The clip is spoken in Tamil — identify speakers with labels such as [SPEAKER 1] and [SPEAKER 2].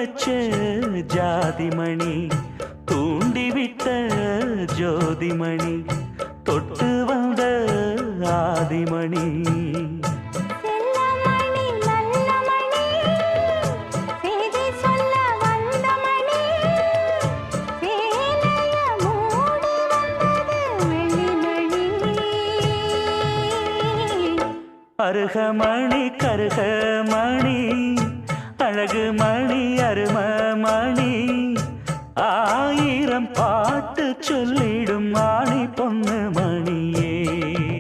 [SPEAKER 1] வச்ச ஜாதிமணி தூண்டிவிட்ட ஜோதிமணி தொட்டு வந்த ஆதிமணி அருகமணி கருகமணி அழகு மணி அருமமணி ஆயிரம் பாட்டு சொல்லிடும் மாணி பொண்ணு